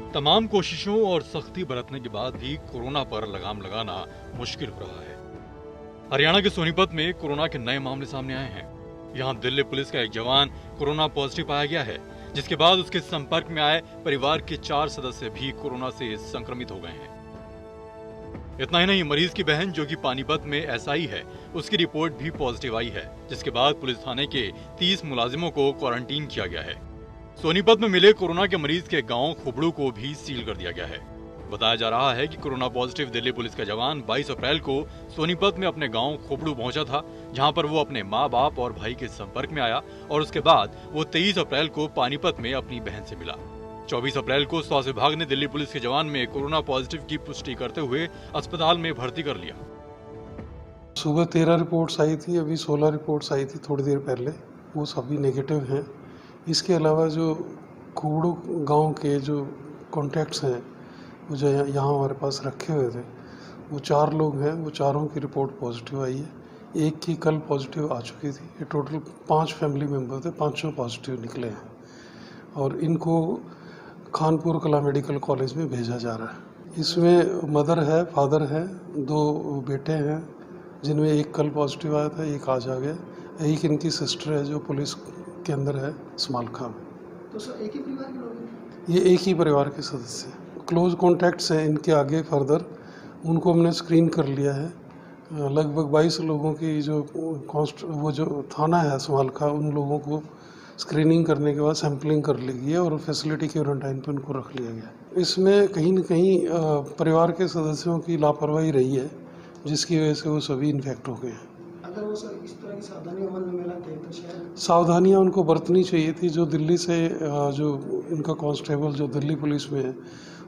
तमाम कोशिशों और सख्ती बरतने के बाद भी कोरोना पर लगाम लगाना मुश्किल हो रहा है। हरियाणा के सोनीपत में कोरोना के नए मामले सामने आए हैं। यहां दिल्ली पुलिस का एक जवान कोरोना पॉजिटिव पाया गया है, जिसके बाद उसके संपर्क में आए परिवार के 4 सदस्य भी कोरोना से संक्रमित हो गए हैं। इतना ही नहीं, मरीज की बहन जो कि पानीपत में एसआई है, उसकी रिपोर्ट भी पॉजिटिव आई है, जिसके बाद पुलिस थाने के 30 मुलाजिमों को क्वारंटीन किया गया है। सोनीपत में मिले कोरोना के मरीज के गांव खुबड़ू को भी सील कर दिया गया है। बताया जा रहा है कि कोरोना पॉजिटिव दिल्ली पुलिस का जवान 22 अप्रैल को सोनीपत में अपने गांव खुबड़ू पहुंचा था, जहां पर वो अपने मां बाप और भाई के संपर्क में आया और उसके बाद वो 23 अप्रैल को पानीपत में अपनी बहन से मिला। 24 अप्रैल को स्वास्थ्य विभाग ने दिल्ली पुलिस के जवान में कोरोना पॉजिटिव की पुष्टि करते हुए अस्पताल में भर्ती कर लिया। सुबह 13 रिपोर्ट्स आई थी, अभी 16 रिपोर्ट्स आई थी थोड़ी देर पहले, वो सभी नेगेटिव हैं। इसके अलावा जो खुबड़ू गांव के जो कॉन्टैक्ट्स हैं, वो जो यहाँ हमारे पास रखे हुए थे, वो 4 लोग हैं, वो चारों की रिपोर्ट पॉजिटिव आई है। एक की कल पॉजिटिव आ चुकी थी। ये टोटल 5 फैमिली मेम्बर थे, पाँचों पॉजिटिव निकले हैं और इनको खानपुर कला मेडिकल कॉलेज में भेजा जा रहा है। इसमें मदर है, फादर है, 2 बेटे हैं, जिनमें एक कल पॉजिटिव आया था, एक आज आ गया। एक इनकी सिस्टर है जो पुलिस के अंदर है समालखा में। तो सर एक ही परिवार के लोग हैं? ये एक ही परिवार के सदस्य हैं। क्लोज कॉन्टैक्ट्स हैं इनके। आगे फर्दर उनको हमने स्क्रीन कर लिया है। लगभग 22 लोगों की जो वो जो थाना है समालखा, उन लोगों को स्क्रीनिंग करने के बाद सैंपलिंग कर ली गई है और फैसिलिटी क्वारंटाइन पर उनको रख लिया गया। इसमें कहीं न कहीं परिवार के सदस्यों की लापरवाही रही है, जिसकी वजह से वो सभी इन्फेक्ट हो गए हैं। अगर वो सर इस तरह की सावधानियां अमल में लाते तो शायद सावधानियां उनको बरतनी चाहिए थी। जो दिल्ली से जो इनका कांस्टेबल जो दिल्ली पुलिस में है,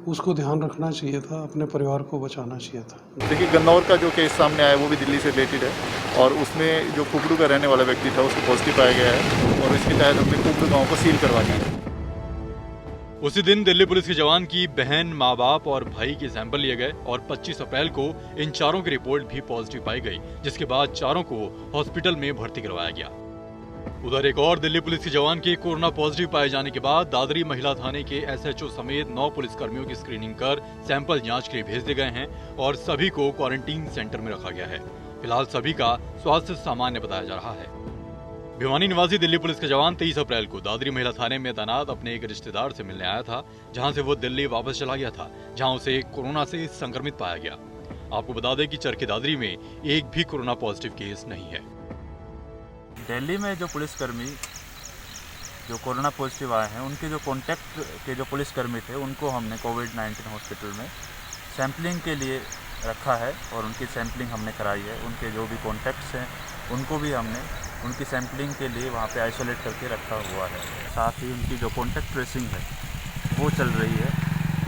उसको ध्यान रखना चाहिए था, अपने परिवार को बचाना चाहिए था। देखिए, गन्नौर का जो केस सामने आया वो भी दिल्ली से रिलेटेड है और उसमें जो खुबड़ू का रहने वाला व्यक्ति था उसको पॉजिटिव पाया गया है और इसके तहत हमने खुबड़ू गाँव को सील करवा दिया है। उसी दिन दिल्ली पुलिस के जवान की बहन, माँ बाप और भाई के सैंपल लिए गए और 25 अप्रैल को इन चारों की रिपोर्ट भी पॉजिटिव पाई गई, जिसके बाद चारों को हॉस्पिटल में भर्ती करवाया गया। उधर एक और दिल्ली पुलिस के जवान के कोरोना पॉजिटिव पाए जाने के बाद दादरी महिला थाने के एसएचओ समेत 9 पुलिसकर्मियों की स्क्रीनिंग कर सैंपल जांच के लिए भेज दिए गए हैं और सभी को क्वारंटीन सेंटर में रखा गया है। फिलहाल सभी का स्वास्थ्य सामान्य बताया जा रहा है। भिवानी निवासी दिल्ली पुलिस का जवान 23 अप्रैल को दादरी महिला थाने में तैनात अपने एक रिश्तेदार से मिलने आया था, जहां से वो दिल्ली वापस चला गया था, जहां उसे कोरोना से संक्रमित पाया गया। आपको बता दें कि चरखी दादरी में एक भी कोरोना पॉजिटिव केस नहीं है। दिल्ली में जो पुलिसकर्मी जो कोरोना पॉजिटिव आए हैं, उनके जो कॉन्टैक्ट के जो पुलिसकर्मी थे, उनको हमने कोविड-19 हॉस्पिटल में सैंपलिंग के लिए रखा है और उनकी सैंपलिंग हमने कराई है। उनके जो भी कॉन्टैक्ट्स हैं, उनको भी हमने उनकी सैंपलिंग के लिए वहाँ पे आइसोलेट करके रखा हुआ है। साथ ही उनकी जो कॉन्टैक्ट ट्रेसिंग है वो चल रही है,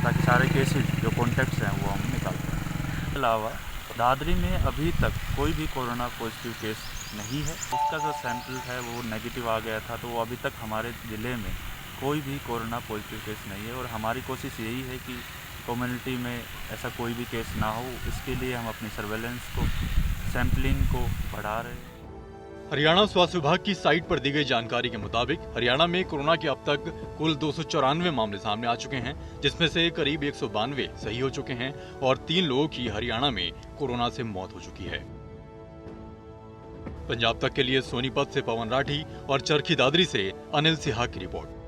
ताकि सारे केसेस जो कॉन्टैक्ट्स हैं वो हम निकाल पाएँ। इसके अलावा दादरी में अभी तक कोई भी कोरोना पॉजिटिव केस नहीं है। उसका जो सैंपल है वो नेगेटिव आ गया था, तो वो अभी तक हमारे ज़िले में कोई भी कोरोना पॉजिटिव केस नहीं है और हमारी कोशिश यही है कि कम्युनिटी में ऐसा कोई भी केस ना हो। इसके लिए हम अपनी सर्वेलेंस को, सैंपलिंग को बढ़ा रहे हैं। हरियाणा स्वास्थ्य विभाग की साइट पर दी गई जानकारी के मुताबिक हरियाणा में कोरोना के अब तक कुल 294 मामले सामने आ चुके हैं, जिसमें से करीब 192 सही हो चुके हैं और 3 लोगों की हरियाणा में कोरोना से मौत हो चुकी है। पंजाब तक के लिए सोनीपत से पवन राठी और चरखी दादरी से अनिल सिहा की रिपोर्ट।